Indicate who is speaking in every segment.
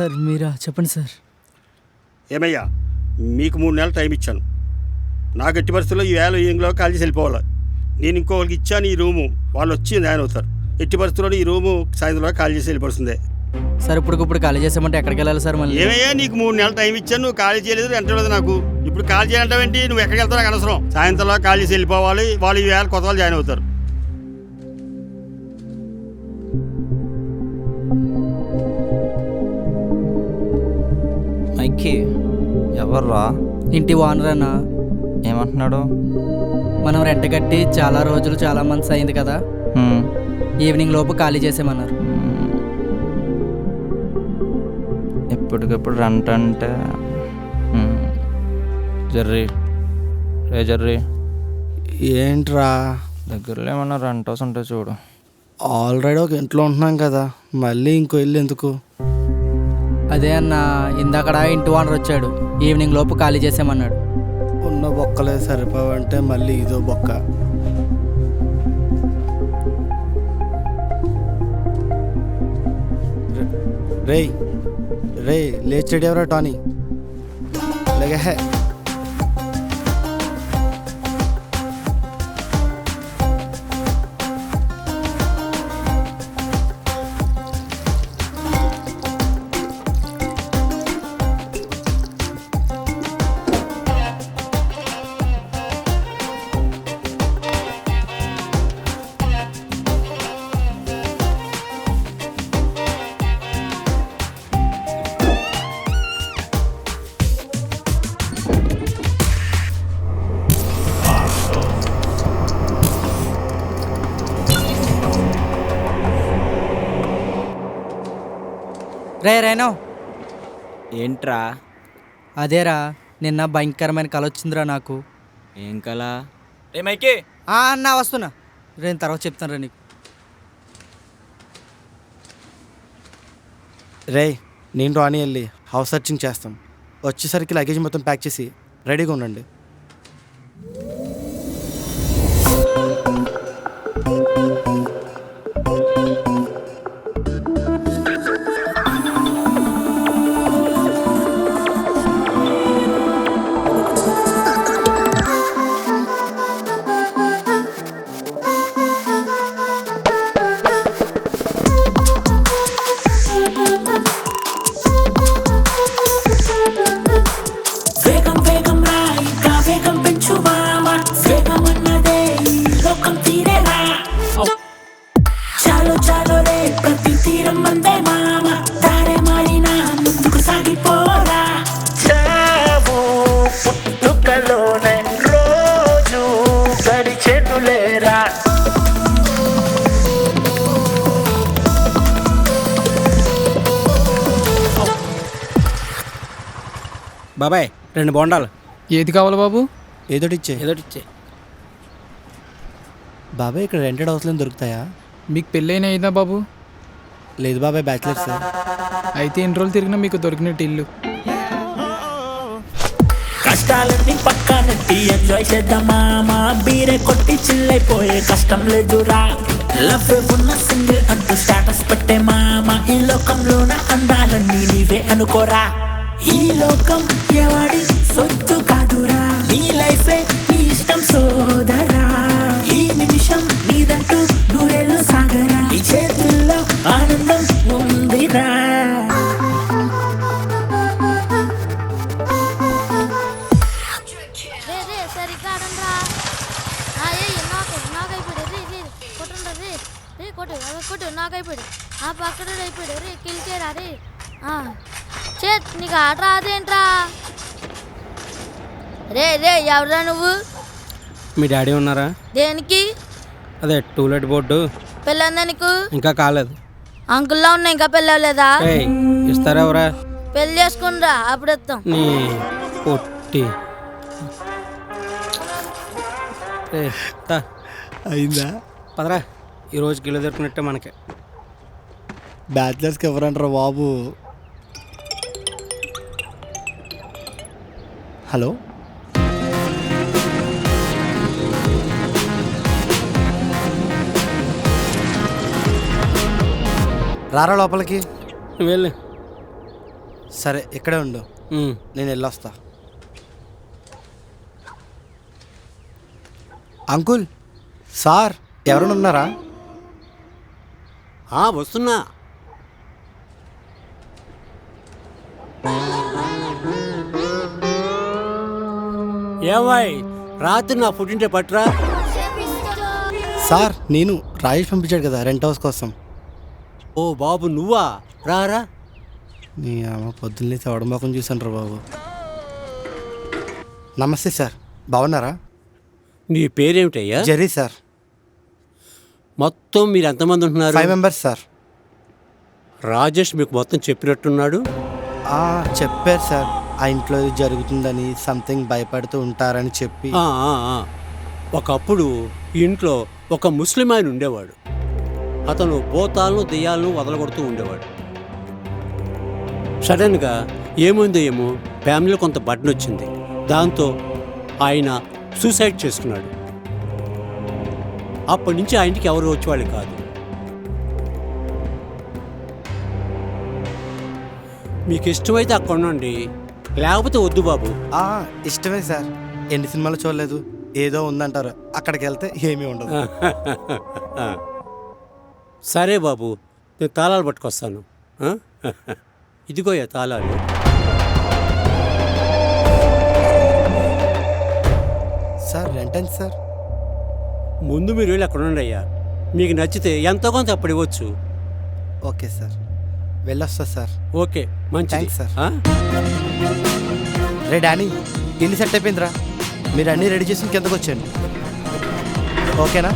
Speaker 1: Sir మీరా చెప్పండి sir.
Speaker 2: ఏమయ్యా, మీకు 3 నెలలు టైం ఇచ్చాను. నాకు ఎట్టి పరిస్థితుల్లో ఈ వేళ ఈవినింగ్లో కాల్ చేసి వెళ్ళిపోవాలి. నేను ఇంకొకరికి ఇచ్చాను ఈ రూము, వాళ్ళు వచ్చి జాయిన్ అవుతారు. ఎట్టి పరిస్థితుల్లో ఈ రూము సాయంత్రంలో కాల్ చేసి వెళ్ళిపోతుందే.
Speaker 1: సార్ ఇప్పుడు ఖాళీ చేసామంటే ఎక్కడికి వెళ్ళాలి సార్ మళ్ళీ?
Speaker 2: ఏమయ్యా, నీకు 3 నెలలు టైం ఇచ్చాను, నువ్వు కాల్ చేయలేదు, ఎంటలేదు. నాకు ఇప్పుడు కాల్ చేయాలంటావేంటి? నువ్వు ఎక్కడికి వెళ్తావు నాకు అనవసరం. సాయంత్రంలో కాల్ చేసి వెళ్ళిపోవాలి. వాళ్ళు ఈ వేళ కొత్త వాళ్ళు జాయిన్ అవుతారు.
Speaker 3: మైకి ఎవర్రా?
Speaker 1: ఇంటి ఓనర్ అన్న.
Speaker 3: ఏమంటున్నాడు?
Speaker 1: మనం రెంట్ కట్టి చాలా రోజులు చాలా మంత్స్ అయింది కదా, ఈవినింగ్ లోపు ఖాళీ చేసామన్నారు.
Speaker 3: ఎప్పటికప్పుడు రెంట్ అంటే జర్రీ
Speaker 4: ఏంట్రా?
Speaker 3: దగ్గరలో ఏమన్నా రెంట్ హౌస్ ఉంటే చూడు.
Speaker 4: ఆల్రెడీ ఒక ఇంట్లో ఉంటున్నాం కదా, మళ్ళీ ఇంకో ఇల్లు ఎందుకు?
Speaker 1: అదే అన్న, ఇందాకడ ఇంటి ఓనర్ వచ్చాడు, ఈవినింగ్ లోపు ఖాళీ చేసామన్నాడు.
Speaker 4: ఉన్న బొక్కలే సరిపోవంటే మళ్ళీ ఇదో బొక్క. రేయ్ రేయ్ లేచాడు ఎవరా? టానీ లేగే.
Speaker 1: రే రేనో.
Speaker 5: ఏంట్రా?
Speaker 1: అదేరా, నిన్న భయంకరమైన కళ వచ్చిందిరా నాకు.
Speaker 5: ఏం కళ?
Speaker 3: ఏ మైకి,
Speaker 1: అన్న వస్తున్నా, నేను తర్వాత చెప్తాను రా నీకు.
Speaker 4: రేయ్ నేను టానీ వెళ్ళి హౌస్ సర్చింగ్ చేస్తాం. వచ్చేసరికి లగేజ్ మొత్తం ప్యాక్ చేసి రెడీగా ఉండండి.
Speaker 5: బాబాయ్ 2 బోండాలు.
Speaker 6: ఏది కావాలి బాబు?
Speaker 4: ఏదోటిచ్చే. బాబాయ్ ఇక్కడ రెంటెడ్ హౌస్లో దొరుకుతాయా?
Speaker 6: మీకు పెళ్ళైన అయిందా బాబు?
Speaker 4: లేదు బాబాయ్, బ్యాచిలర్ సార్.
Speaker 6: అయితే ఎన్ని రోజులు తిరిగినా మీకు దొరికినట్టు ఇల్లు.
Speaker 7: కష్టాలన్నీ పక్కనెట్టి ఎంజాయ్ చేద్దామా, బీరే కొట్టి చిల్లైపోయే కష్టం లేదురా. లవ్ ఉన్న సింగిల్ అంటూ స్టేటస్ పెట్టే మామ, ఈ లోకంలోన అందాలన్నీ నీవే అనుకోరా. ఈ లోకం ఎవడి సొత్తు కాదురా, నీ లైఫే నీ ఇష్టం సోదరా. ఈ నిమిషం నీదంటూ నూరేళ్ళు సాగరా, ఈ చేతుల్లో ఆనందం ఉందిరా.
Speaker 8: నాకైపోయాడు ఆ పక్కన అయిపోయాడు రే కిల్చేరా రే చేత్ నీకు ఆట రాదేంట్రా? రే రే ఎవరా నువ్వు?
Speaker 5: మీ డాడీ ఉన్నారా?
Speaker 8: దేనికి?
Speaker 5: అదే టూలెట్ బోర్డు.
Speaker 8: పెళ్ళందా నీకు?
Speaker 5: ఇంకా కాలేదు.
Speaker 8: అంకుల్లా ఉన్నా ఇంకా పెళ్ళవలేదా?
Speaker 5: ఇస్తారా ఎవరా?
Speaker 8: పెళ్ళి చేసుకునిరా అప్పుడు ఇస్తాం.
Speaker 5: నీ పొట్టి
Speaker 4: అయిందా?
Speaker 5: పదరా, ఈరోజు కిలో దొరికినట్టే మనకి.
Speaker 4: బ్యాచిలర్స్కి ఎవరంటారా బాబు? హలో, రారా లోపలికి.
Speaker 5: నువ్వు వెళ్ళు.
Speaker 4: సరే ఇక్కడే ఉండు,
Speaker 5: ఉమ్.
Speaker 4: నేను వెళ్ళొస్తా. అంకుల్, సార్ ఎవరైనా ఉన్నారా?
Speaker 9: వస్తున్నా. ఏమాయ్ రాత్రి నా పుట్టింటే పట్రా.
Speaker 4: సార్ నేను రాజేష్ పంపించాడు కదా రెంట్ హౌస్ కోసం.
Speaker 9: ఓ బాబు నువ్వా, రారా.
Speaker 4: నీ అమ్మ పొద్దున్నే తవడమాకం చూసాను రా బాబు. నమస్తే సార్, బాగున్నారా?
Speaker 9: నీ పేరేమిటయ్యా?
Speaker 4: Jerry sir.
Speaker 9: మొత్తం మీరు ఎంతమంది ఉంటున్నారు?
Speaker 4: 5 మెంబర్స్ సార్.
Speaker 9: రాజేష్ మీకు మొత్తం చెప్పినట్టున్నాడు.
Speaker 4: చెప్పారు సార్, ఆ ఇంట్లో ఇది జరుగుతుందని, సంథింగ్ భయపడుతూ ఉంటారని చెప్పి.
Speaker 9: ఒకప్పుడు ఈ ఇంట్లో ఒక ముస్లిం ఆయన ఉండేవాడు. అతను భూతాలను దెయ్యాలను వదలగొడుతూ ఉండేవాడు. సడన్గా ఏముందో ఏమో ఫ్యామిలీలో కొంత బర్డెన్ వచ్చింది. దాంతో ఆయన సూసైడ్ చేసుకున్నాడు. అప్పటి నుంచి ఆ ఇంటికి ఎవరు వచ్చేవాళ్ళు కాదు. మీకు ఇష్టమైతే అక్కడ ఉండండి, లేకపోతే వద్దు బాబు.
Speaker 4: ఇష్టమే సార్, ఎన్ని సినిమాలు చూడలేదు, ఏదో ఉందంటారు, అక్కడికి వెళ్తే ఏమీ ఉండదు.
Speaker 9: సరే బాబు, నేను తాళాలు పట్టుకొస్తాను. ఇదిగోయా తాళాలు.
Speaker 4: సార్ రెంట్ ఎంత సార్?
Speaker 9: ముందు మీరు వెళ్ళి అక్కడ ఉండండి అయ్యా. మీకు నచ్చితే ఎంతో కొంత అప్పుడు ఇవ్వచ్చు.
Speaker 4: ఓకే సార్, వెళ్ళొస్తా సార్.
Speaker 9: ఓకే, మంచిది
Speaker 4: థ్యాంక్స్ సార్.
Speaker 9: ఆ?
Speaker 4: రే డానీ, ఇల్లు సెట్ అయిపోయిందిరా, మీరు అన్నీ రెడీ చేసి కిందకు వచ్చాను, ఓకేనా?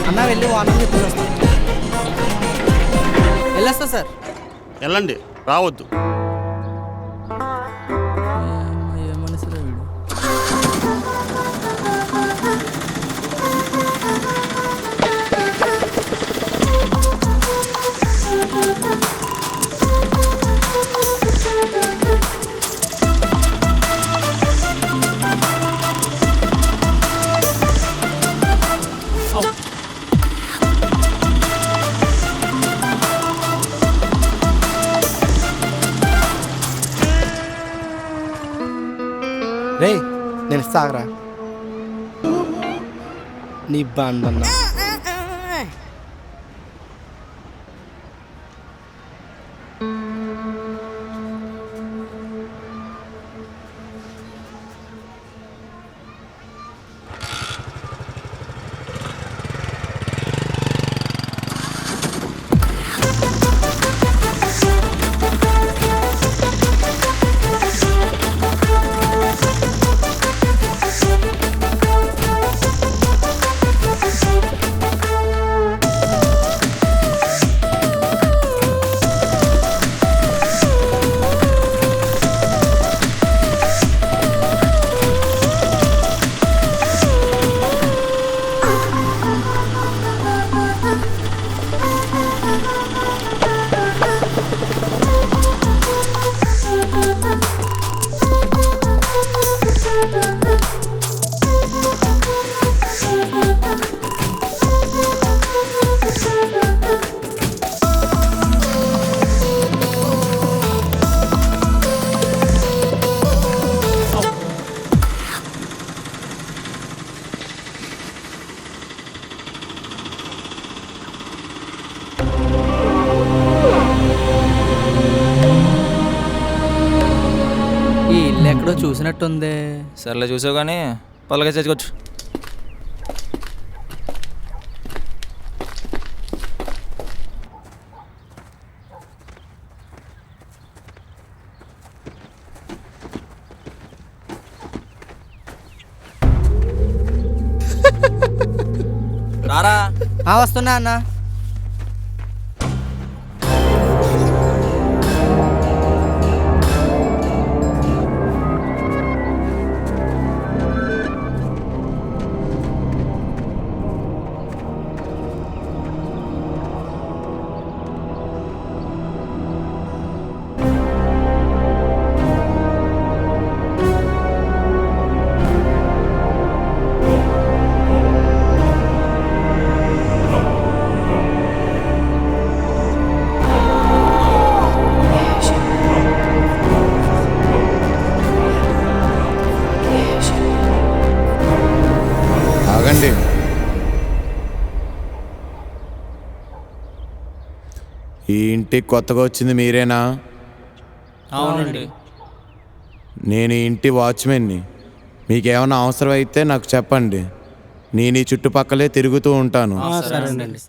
Speaker 1: అన్న వెళ్ళి వానని చెప్పేసి వస్తా. వెళ్ళొస్తా సార్.
Speaker 2: వెళ్ళండి, రావద్దు.
Speaker 1: ఏమనిసరా వీడు.
Speaker 4: రే నేను ఇస్తాగరా నీ బండన్న.
Speaker 1: ఈ ఇల్లు ఎక్కడో చూసినట్టుంది.
Speaker 3: సర్లే చూసావు కానీ పల్లగా చచ్చుకోవచ్చు. రారా.
Speaker 1: వస్తున్నా అన్న.
Speaker 10: ఇంటికి కొత్తగా వచ్చింది మీరేనా?
Speaker 3: అవునండి.
Speaker 10: నేను ఈ ఇంటి వాచ్మెన్ని. మీకేమైనా అవసరం అయితే నాకు చెప్పండి. నేను ఈ చుట్టుపక్కలే తిరుగుతూ ఉంటాను.
Speaker 5: సరేనండి.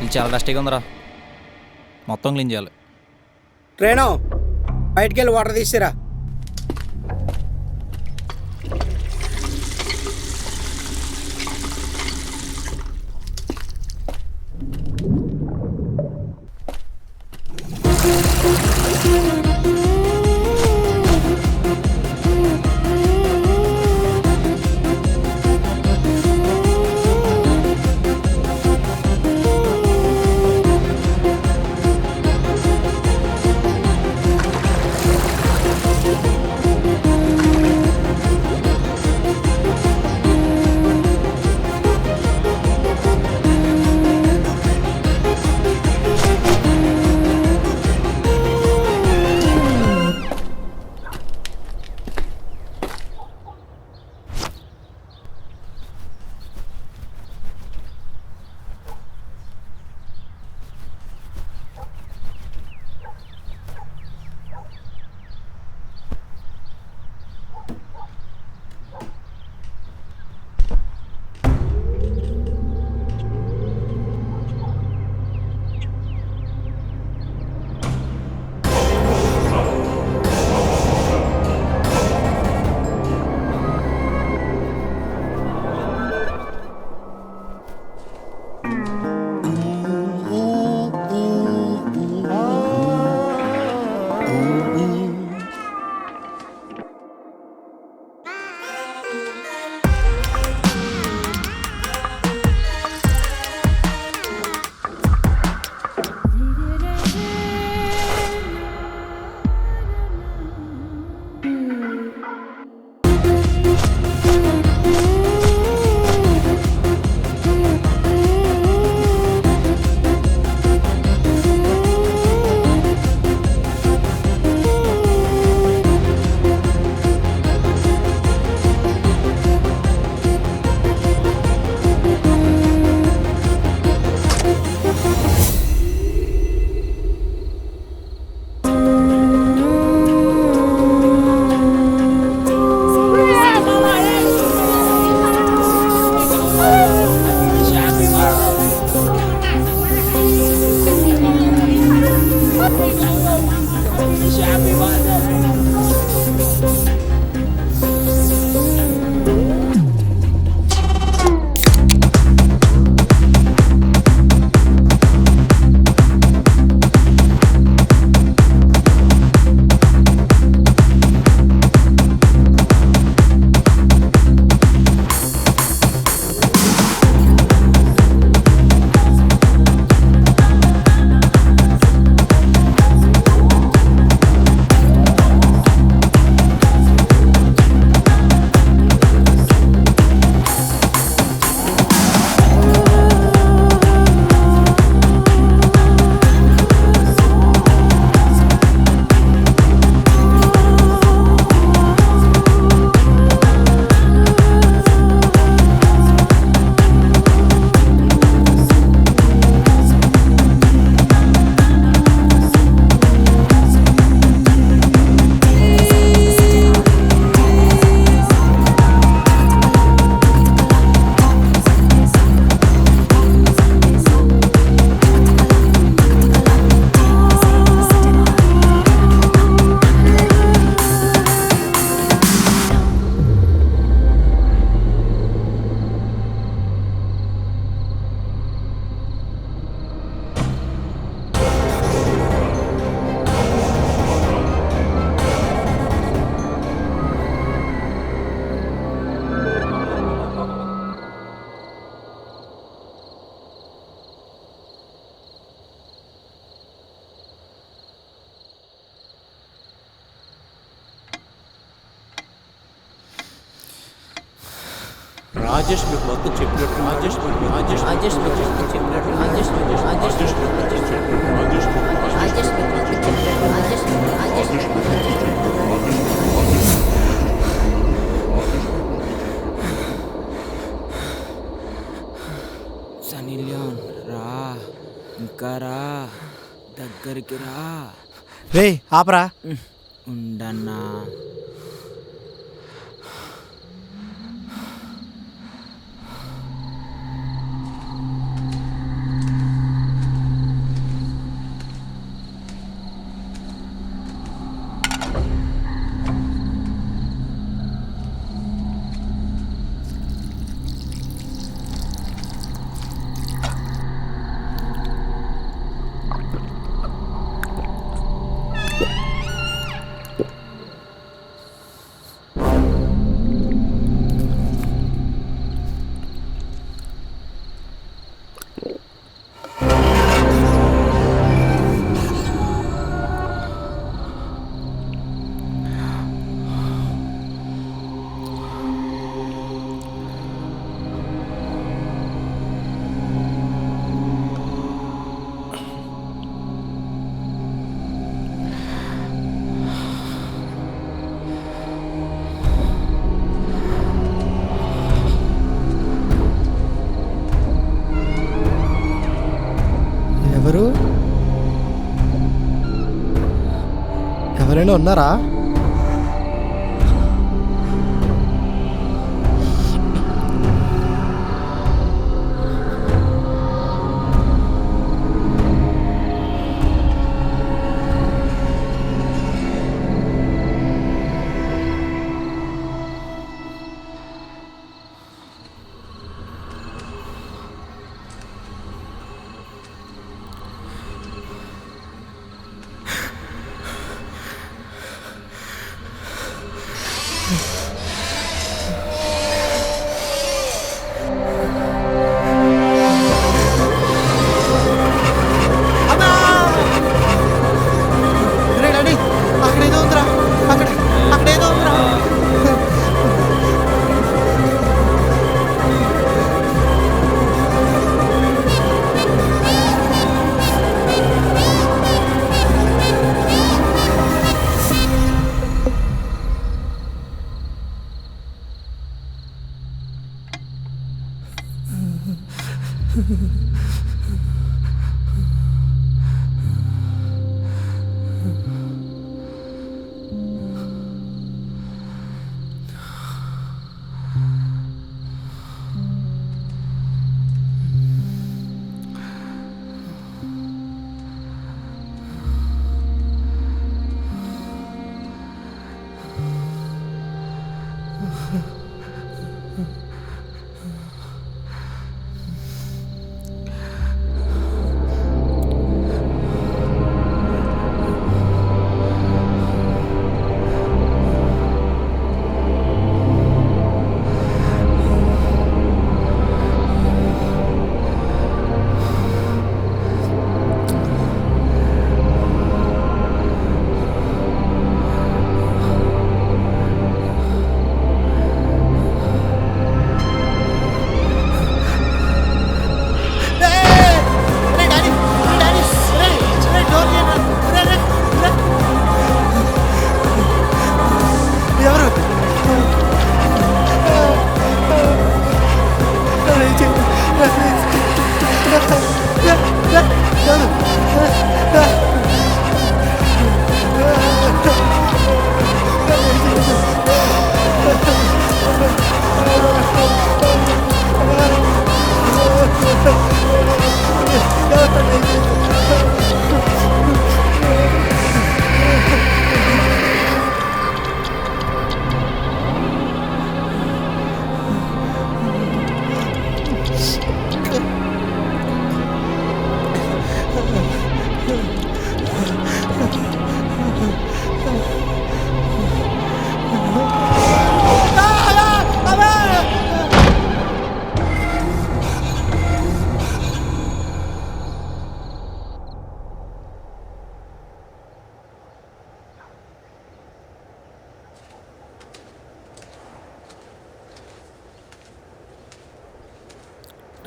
Speaker 3: ఇది చాలా డస్టీగా ఉందిరా, మొత్తం క్లీన్ చేయాలి.
Speaker 5: ట్రైను బయటికి వెళ్ళి వాటర్ తీసిరా.
Speaker 9: రాజేష్ మీకు మొత్తం చెప్పినట్టు
Speaker 1: సనీలియోన్ రా, ఇంకా రా, దగ్గరికి రా.
Speaker 4: రే ఆపరా.
Speaker 1: ఉండన్నా.
Speaker 4: ఎవరు? ఎవరైనా ఉన్నారా?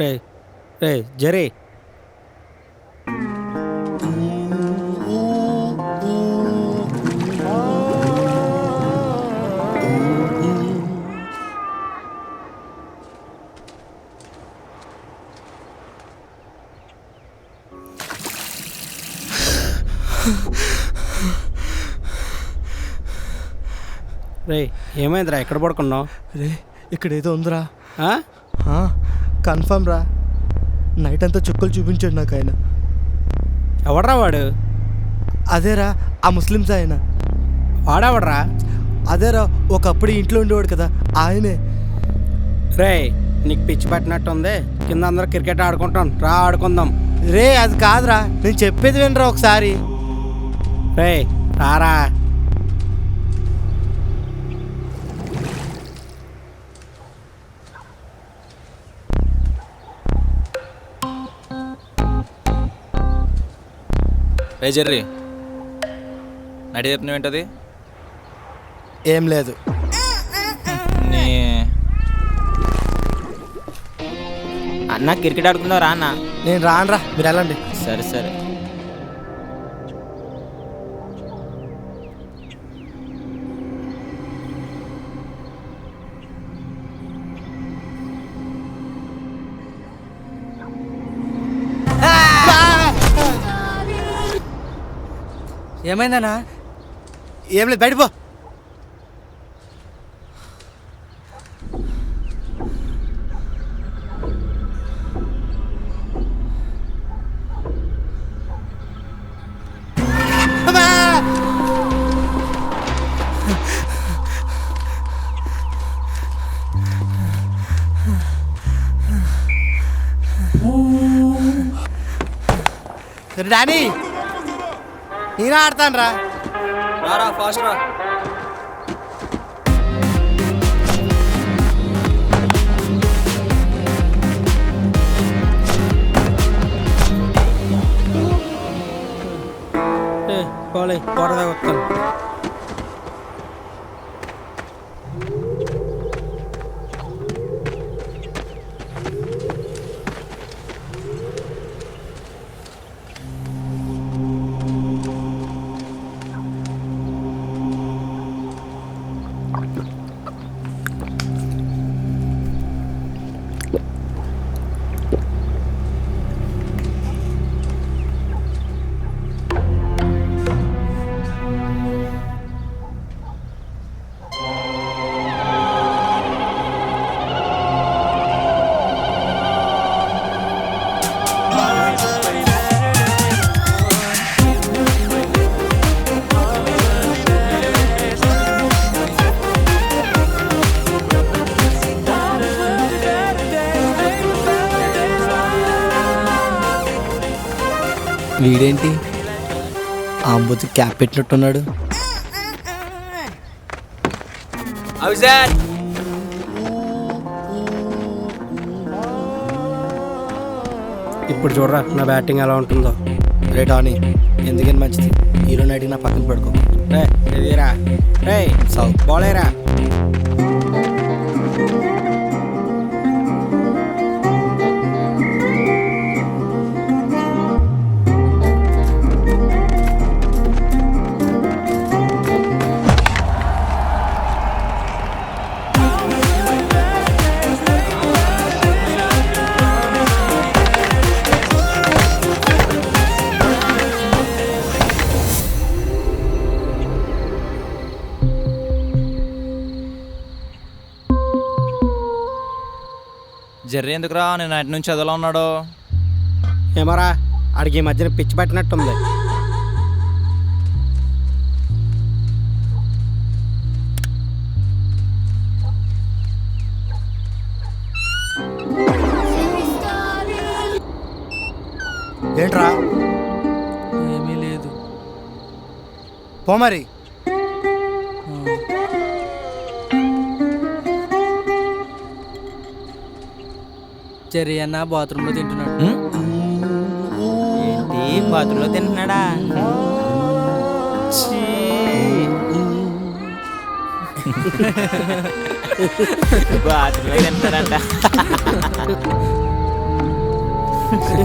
Speaker 5: రే రే జరీ రే ఏమైందిరా ఎక్కడ పడుకున్నావు?
Speaker 4: రే ఇక్కడ ఏదో ఉందిరా.
Speaker 5: ఆ?
Speaker 4: కన్ఫర్మ్ రా. నైట్ అంతా చుక్కలు చూపించాడు నాకు ఆయన.
Speaker 5: ఎవడ్రా వాడు?
Speaker 4: అదేరా ఆ ముస్లిమ్స్ ఆయన.
Speaker 5: వాడెవడ్రా?
Speaker 4: అదేరా ఒకప్పుడు ఇంట్లో ఉండేవాడు కదా ఆయనే.
Speaker 5: రే నీకు పిచ్చి పట్టినట్టుంది. కింద అందరూ క్రికెట్ ఆడుకుంటాం, రా ఆడుకుందాం.
Speaker 4: రే అది కాదురా, నేను చెప్పేది వినరా ఒకసారి.
Speaker 5: రే రారా.
Speaker 3: రే జెర్రీ, నడి చెప్పినవి ఏంటది?
Speaker 4: ఏం లేదు.
Speaker 3: నీ
Speaker 1: అన్న క్రికెట్ ఆడుకుందాం రా అన్న.
Speaker 4: నేను రానురా, మీరు వెళ్ళండి.
Speaker 1: సరే సరే. ఏమైందన్నా?
Speaker 4: ఏం లేదు, బయటపో. డానీ నేను ఆడతాను రా.
Speaker 3: రారా ఫాస్ట్ రా.
Speaker 5: పోలే పోరదా వస్తాను.
Speaker 4: వీడేంటి ఆంబోతు క్యాప్ పెట్టినట్టున్నాడు.
Speaker 5: ఇప్పుడు చూడరా నా బ్యాటింగ్ ఎలా ఉంటుందో.
Speaker 4: రే టానీ, ఎందుకని మంచిది హీరో నైట్కి నా పక్కన పడుకో.
Speaker 5: రే ఇదిరా. రే
Speaker 4: సాగు
Speaker 5: బౌలేరా.
Speaker 3: జెర్రీ ఎందుకురా? నేను అటు నుంచి అదలా ఉన్నాడు.
Speaker 5: ఏమరా ఆడికి ఈ మధ్యన పిచ్చి పట్టినట్టుంది.
Speaker 4: ఏంట్రా?
Speaker 1: ఏమీ లేదు.
Speaker 4: పో మరి.
Speaker 1: చెర్రీ అన్న బాత్రూంలో తింటున్నాడు.
Speaker 11: ఏంటి బాత్రూంలో తింటున్నాడా? బాత్రూంలో తింటాడంట.
Speaker 3: రేజర్రీ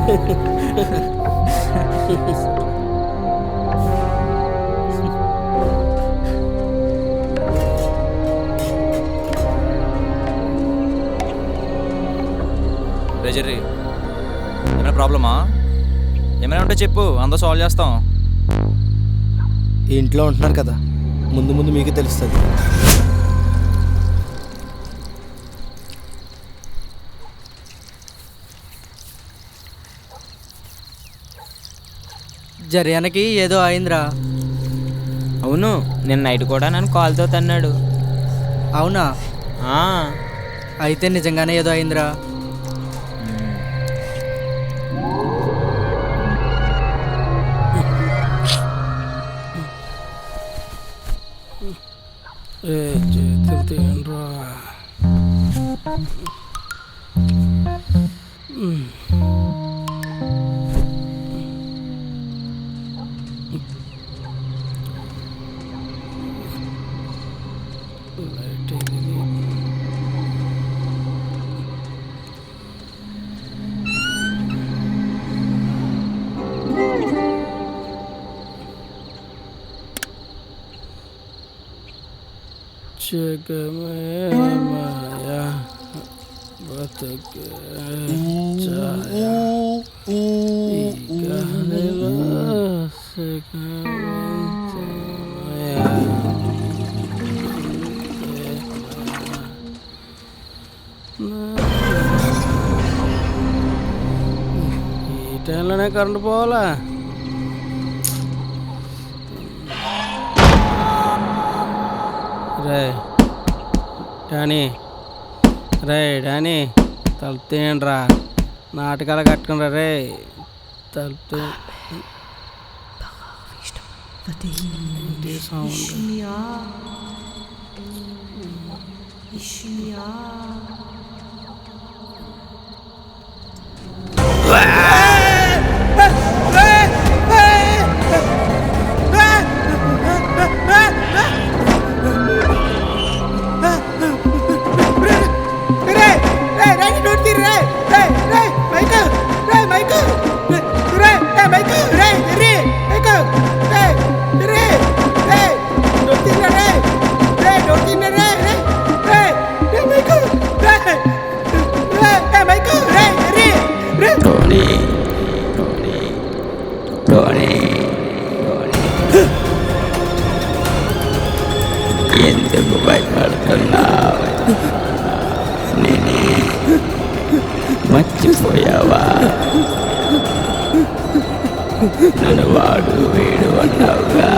Speaker 3: ఏమైనా ప్రాబ్లమా? ఏమైనా ఉంటే చెప్పు, అందరూ సాల్వ్ చేస్తాం.
Speaker 4: ఇంట్లో ఉంటున్నారు కదా, ముందు ముందు మీకు తెలుస్తుంది.
Speaker 1: జర్యానికి ఏదో అయిందిరా.
Speaker 11: అవును, నిన్న నైట్ కూడా నన్ను కాల్తో తన్నాడు.
Speaker 1: అవునా?
Speaker 11: ఆ,
Speaker 1: అయితే నిజంగానే ఏదో అయిందిరా.
Speaker 5: చేతులు తీయండిరా. లైట్ ఎగిరి. జగమే మాయా బతుకే ఛాయా ఈ గాలిలో సుఖమంతమయా. ఈ టైంలోనే కరెంట్ పోవాలా? రే డానీ, రే డానీ, తలుపు తీయండిరా. నాటకాలు కట్టుకునిరా రే. తలుపు సౌండ్.
Speaker 11: ఎందుకు భయపడుతున్నావు? నేనే మర్చిపోయావా? నన్ను వాడు వీడు అన్నావుగా.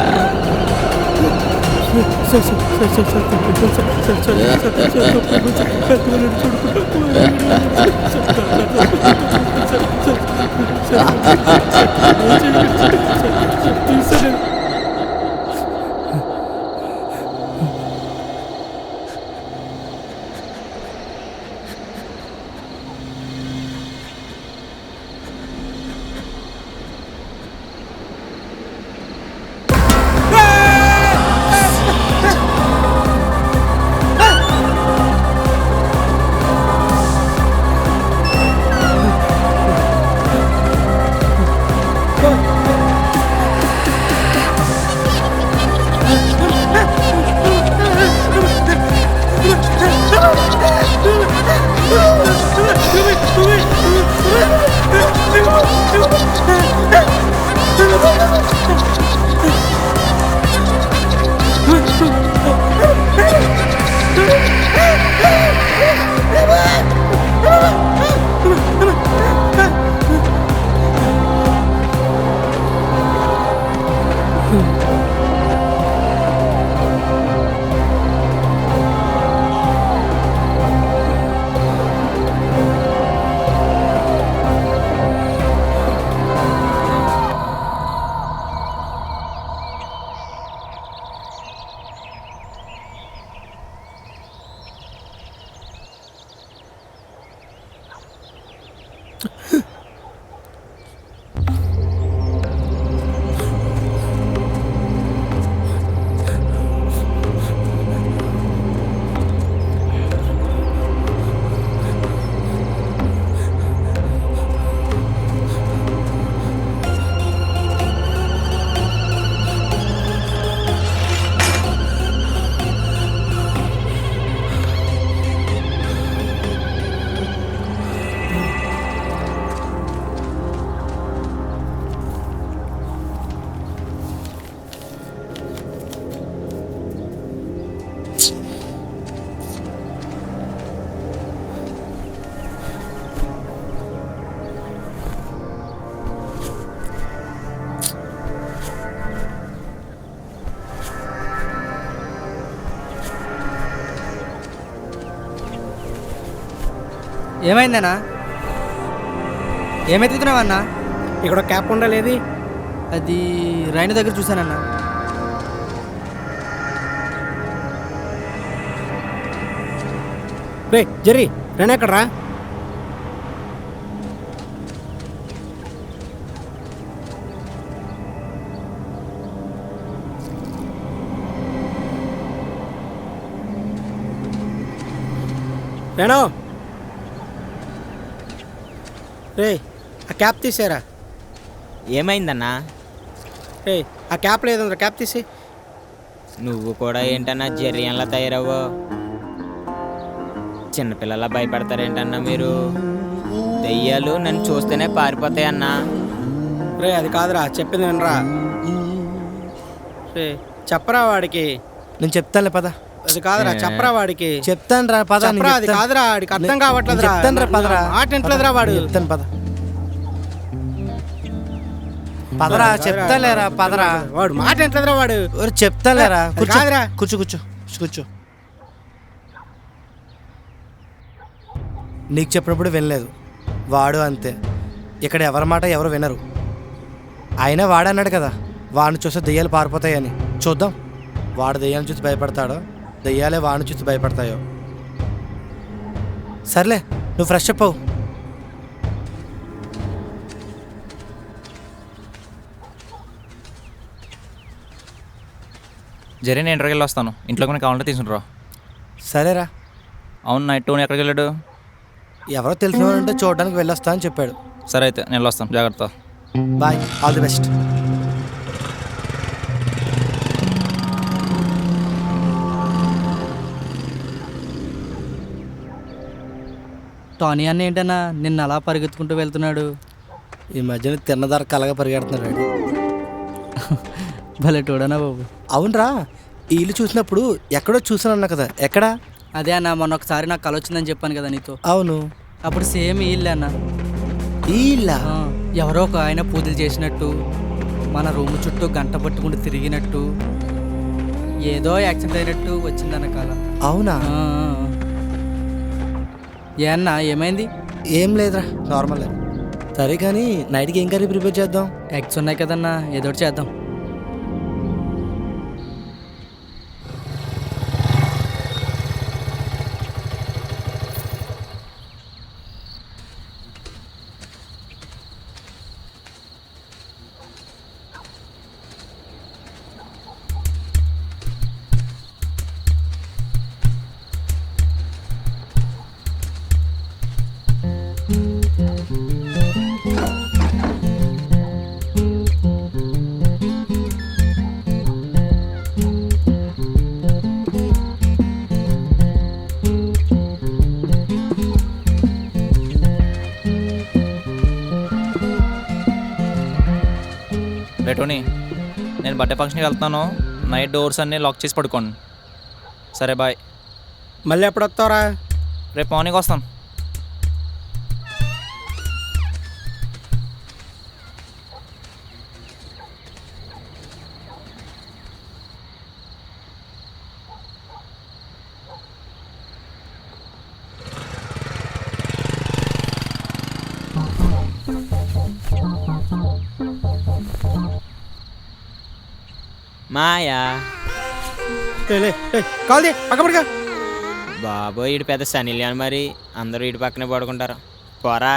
Speaker 1: ఏమైందన్నా? ఏమెత్తుతున్నావన్నా?
Speaker 5: ఇక్కడ క్యాప్ ఉండలేదు.
Speaker 1: అది రైలు దగ్గర చూశానన్నా.
Speaker 5: రే జరి రైన్ ఎక్కడరా? రేణు రే ఆ క్యాప్ తీసేరా.
Speaker 11: ఏమైందన్నా?
Speaker 5: రే ఆ క్యాప్ లేదంద్రా, క్యాప్ తీసి.
Speaker 11: నువ్వు కూడా ఏంటన్నా జర్రియంలా తయారవ్వు. చిన్నపిల్లలా భయపడతారేంటన్నా మీరు? దెయ్యాలు నన్ను చూస్తేనే పారిపోతాయన్నా.
Speaker 5: రే అది కాదురా, చెప్పింది వినరా. రే చెప్పరా వాడికి.
Speaker 4: నేను చెప్తానులే పద.
Speaker 5: అది కాదురా, చెప్పరా వాడికి.
Speaker 4: చెప్తాను రా పద.
Speaker 5: చెప్పరా, అది కాదురా, వాడికి అర్థం కావట్లేదు.
Speaker 4: చెప్తాను రా పదరా.
Speaker 5: మాట ఇంట్లేదురా వాడు.
Speaker 4: చెప్తాను పద. పదరా చెప్తాలేరా పదరా.
Speaker 5: వాడు మాట ఇంట్లేదురా వాడు.
Speaker 4: చెప్తాలేరా.
Speaker 5: అది కాదురా.
Speaker 4: కూర్చో కూర్చో కూర్చో. నీకు చెప్పినప్పుడు వినలేదు, వాడు అంతే. ఇక్కడ ఎవరి మాట ఎవరు వినరు. అయినా వాడన్నాడు కదా, వాడిని చూస్తే దెయ్యాలు పారిపోతాయని. చూద్దాం, వాడు దెయ్యాలను చూసి భయపడతాడో దెయ్యాలే వాడిని చూసి భయపడతాయో. సర్లే, నువ్వు ఫ్రెష్ అప్ అవ్వు.
Speaker 3: జరీ నేను ఇంటర్కి వెళ్ళి వస్తాను. ఇంట్లో కొన్ని కావాలంటే తీసుకుంటారా?
Speaker 4: సరేరా.
Speaker 3: అవును, నైట్ టోన్ ఎక్కడికి వెళ్ళాడు?
Speaker 4: ఎవరో తెలిసిన వాడంటే చూడడానికి వెళ్ళొస్తా అని చెప్పాడు.
Speaker 3: సరే అయితే నేను వస్తాను, జాగ్రత్త.
Speaker 4: Bye, all the best.
Speaker 1: Tony అన్న ఏంటన్నా నిన్న అలా పరిగెత్తుకుంటూ వెళ్తున్నాడు?
Speaker 4: ఈ మధ్యన తిన్నదార కలగా పరిగెడుతున్నాడు.
Speaker 1: భలే చూడనా బాబు.
Speaker 4: అవునరా, ఈ ఇల్లు చూసినప్పుడు ఎక్కడో చూసానన్నా కదా, ఎక్కడా?
Speaker 1: అదే అన్న, మొన్న ఒకసారి నాకు కల వచ్చిందని చెప్పాను కదా నీతో.
Speaker 4: అవును,
Speaker 1: అప్పుడు సేమ్ ఈ ఇల్లు అన్న.
Speaker 4: ఈ ఇల్లా?
Speaker 1: ఎవరో ఒక ఆయన పూజలు చేసినట్టు, మన రూమ్ చుట్టూ గంట పట్టుకుంటూ తిరిగినట్టు, ఏదో యాక్సిడెంట్ అయినట్టు వచ్చిందన్న కల.
Speaker 4: అవునా?
Speaker 1: ఏ అన్న, ఏమైంది?
Speaker 4: ఏం లేదురా, నార్మల్. సరే కానీ నైట్కి ఏం కర్రీ ప్రిపేర్ చేద్దాం?
Speaker 1: ఎగ్స్ ఉన్నాయి కదన్నా, ఏదో ఒకటి చేద్దాం.
Speaker 3: టోనీ, నేను బర్త్డే ఫంక్షన్కి వెళ్తున్నాను. నైట్ డోర్స్ అన్నీ లాక్ చేసి పడుకోండి. సరే బాయ్.
Speaker 5: మళ్ళీ ఎప్పుడు వస్తావురా?
Speaker 3: రేపు మార్నింగ్ వస్తాను.
Speaker 11: మాయా
Speaker 5: కాల్ది పక్కపడగా.
Speaker 11: బాబో ఈడు పెద్ద సనిలియాను, మరి అందరూ ఈడు పక్కనే పడుకుంటారు. పోరా.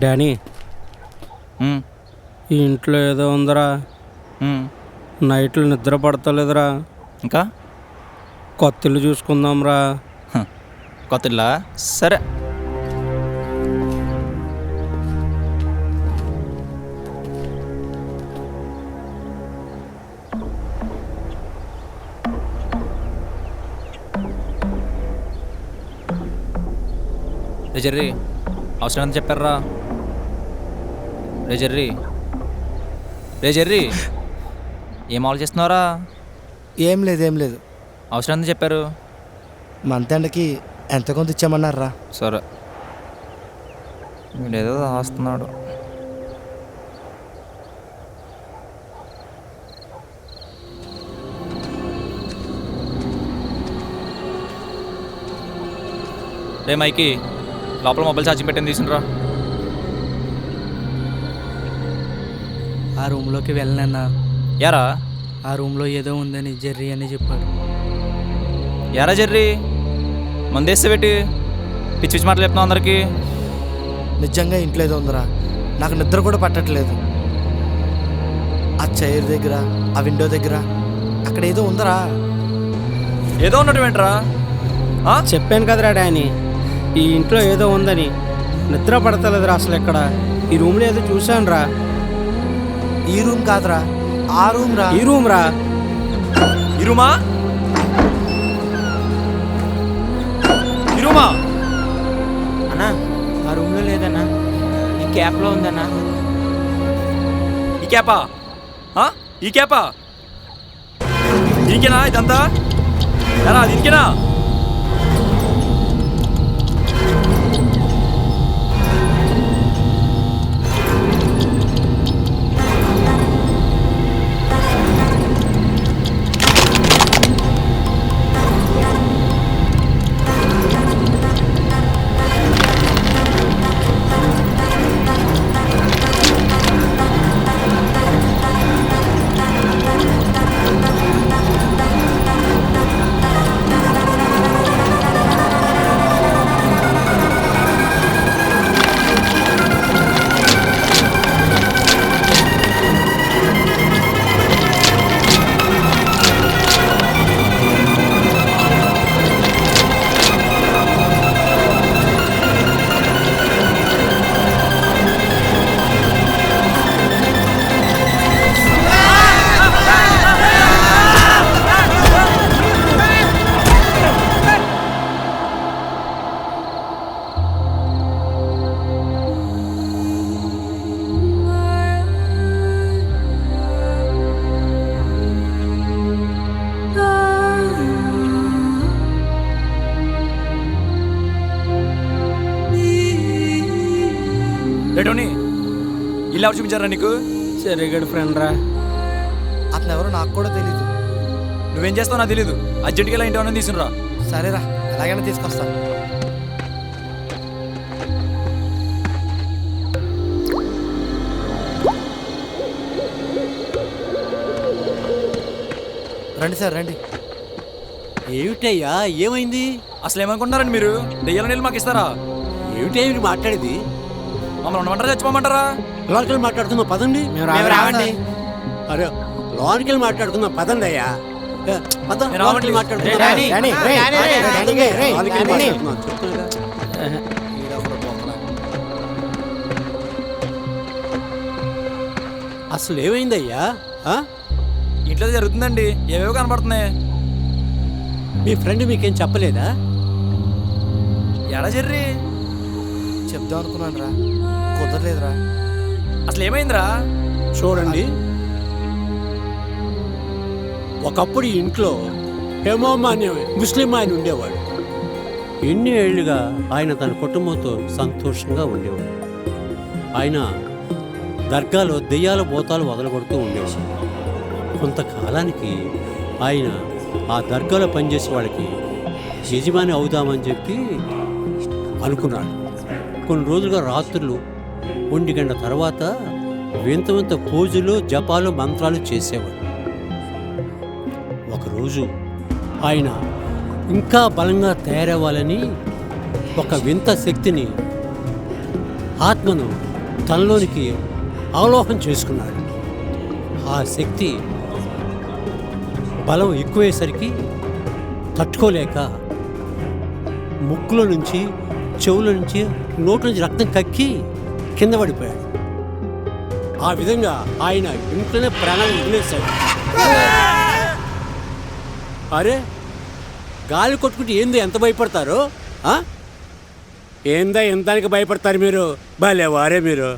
Speaker 5: డానీ
Speaker 3: ఉమ్,
Speaker 5: ఈ ఇంట్లో ఏదో ఉందిరా.
Speaker 3: ఉమ్.
Speaker 5: నైట్లు నిద్ర పడతలేదురా.
Speaker 3: ఇంకా
Speaker 5: కొత్త ఇల్లు చూసుకుందాంరా.
Speaker 3: కొత్త ఇల్లా? సరే. రే జర్రీ, అవసరం ఎంత చెప్పారా? రే జర్రీ, రే జర్రీ, ఏం ఆలోచిస్తున్నారా?
Speaker 4: ఏం లేదు
Speaker 3: అవసరం ఎంత చెప్పారు?
Speaker 4: మంత్ ఎండకి ఎంత కొంత ఇచ్చామన్నారా?
Speaker 3: సరే, వీడేదో రాస్తున్నాడు. రే మైకి, లోపల మొబైల్ ఛార్జింగ్ పెట్టింది తీసుకురా.
Speaker 1: ఆ రూమ్లోకి వెళ్ళనన్నా.
Speaker 3: యారా?
Speaker 1: ఆ రూమ్లో ఏదో ఉందని జెర్రీ అని చెప్పాడు.
Speaker 3: యారా జెర్రీ, మందేస్తే పెట్టి పిచ్చి పిచ్చి మాటలు చెప్తున్నావు అందరికీ.
Speaker 4: నిజంగా ఇంట్లో ఏదో ఉందిరా, నాకు నిద్ర కూడా పట్టట్లేదు. ఆ చైర్ దగ్గర, ఆ విండో దగ్గర, అక్కడ ఏదో ఉందరా.
Speaker 3: ఏదో ఉన్నట్టు ఏంట్రా?
Speaker 5: చెప్పాను కదరా డానీ, ఈ ఇంట్లో ఏదో ఉందని. నిద్ర పడతలేదురా అసలు. ఎక్కడ ఈ రూమ్లో ఏదో చూశాను రా.
Speaker 4: ఈ రూమ్ కాదురా, ఆ రూమ్ రా.
Speaker 5: ఈ రూమ్ రా.
Speaker 3: ఈ రూమా? ఈ రూమా?
Speaker 11: అన్నా ఆ రూమ్లో లేదన్నా, ఈ క్యాప్లో ఉందన్నా.
Speaker 3: ఈ క్యాపా? ఈ క్యాపా? దీనికేనా ఇదంతా? ఎరా దీనికేనా? రెడోని, ఇల్లు ఎవరు చూపించారా నీకు?
Speaker 5: చెరిగడు ఫ్రెండ్ రా.
Speaker 4: అతను ఎవరో నాకు కూడా తెలీదు.
Speaker 3: నువ్వేం చేస్తావు నాకు తెలీదు. అర్జెంట్గా ఇలా ఇంటి వాళ్ళని తీసుకురా.
Speaker 4: సరేరా, ఎలాగైనా తీసుకొస్తా. రండి సార్, రండి.
Speaker 9: ఏమిటయ్యా, ఏమైంది?
Speaker 3: అసలు ఏమనుకుంటున్నారండి మీరు? దెయ్యాల నీళ్ళు మాకు ఇస్తారా?
Speaker 9: ఏమిటేమిటి మాట్లాడేది?
Speaker 3: మమ్మల్ని ఉండమంటారా, చచ్చిపోమంటారా?
Speaker 9: లోనికి మాట్లాడుకుందాం పదండి.
Speaker 5: మేము రావండి.
Speaker 9: అరే లోనికి మాట్లాడుకుందాం పదండి అయ్యా. అసలు ఏమైందయ్యా?
Speaker 3: ఇంట్లో జరుగుతుందండి, ఏవేవో కనపడుతున్నాయి.
Speaker 9: మీ ఫ్రెండ్ మీకేం చెప్పలేదా?
Speaker 3: ఎలా జర్రీ?
Speaker 4: చెప్దాం అనుకున్నాను రా, కుదరలేదురా.
Speaker 3: అసలు ఏమైందిరా?
Speaker 9: చూడండి, ఒకప్పుడు ఈ ఇంట్లో హేమోమా అనే ముస్లిం ఆయన ఉండేవాడు. ఎన్ని ఏళ్లుగా ఆయన తన కుటుంబంతో సంతోషంగా ఉండేవాడు. ఆయన దర్గాలో దెయ్యాల భూతాలు వదలగొడుతూ ఉండేవాడు. కొంతకాలానికి ఆయన ఆ దర్గాలో పనిచేసే వాళ్ళకి యజమాని అవుదామని చెప్పి అనుకున్నాడు. కొన్ని రోజులుగా రాత్రులు 1 గంట తర్వాత వింత వింత పూజలు, జపాలు, మంత్రాలు చేసేవాడు. ఒకరోజు ఆయన ఇంకా బలంగా తయారవ్వాలని ఒక వింత శక్తిని, ఆత్మను తనలోనికి అవలోహం చేసుకున్నాడు. ఆ శక్తి బలం ఎక్కువయ్యేసరికి తట్టుకోలేక ముక్కులో నుంచి, చెవుల నుంచి, నోటి నుంచి రక్తం కక్కి కింద పడిపోయాడు. ఆ విధంగా ఆయన ఇంట్లోనే ప్రాణాలు వదిలేశాడు. అరే, గాలి కొట్టుకుంటే ఏందో ఎంత భయపడతారు? ఏందా ఎంతానికి భయపడతారు మీరు? భలే వారే మీరు.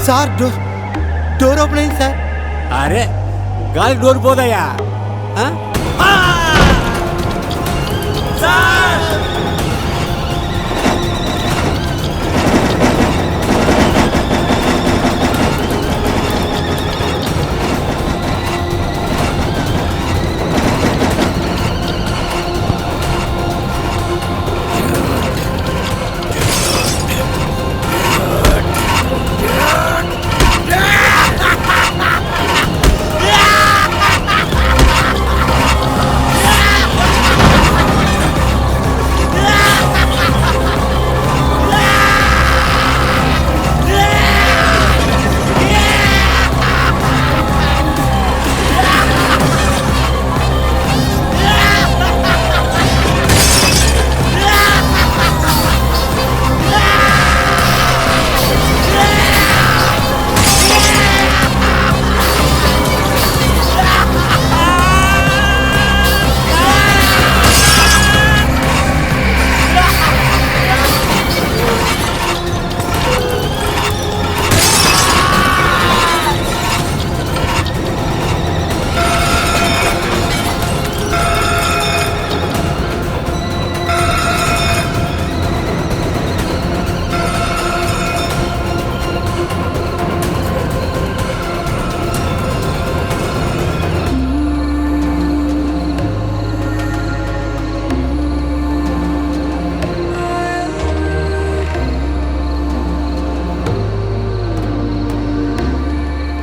Speaker 4: సార్ డోర్ ఓపెన్ అయింది సార్.
Speaker 9: అరే, గాలి డోర్ పోదయ్యా.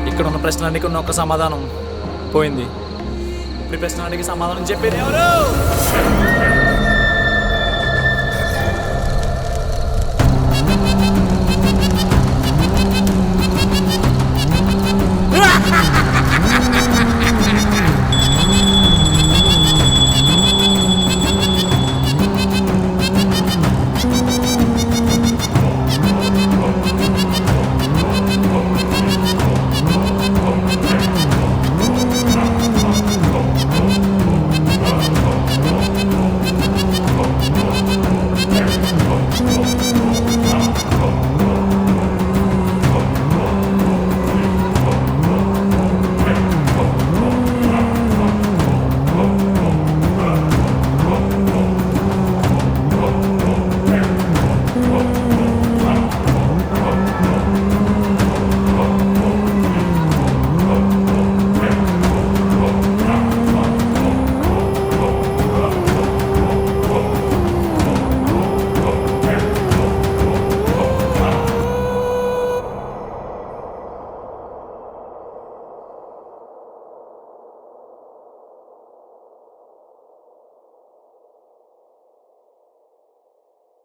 Speaker 3: ఇక్కడ ఉన్న ప్రశ్నలకి ఉన్న ఒక్క సమాధానం పోయింది. ఇప్పుడు ప్రశ్నలకి సమాధానం చెప్పేది ఎవరు?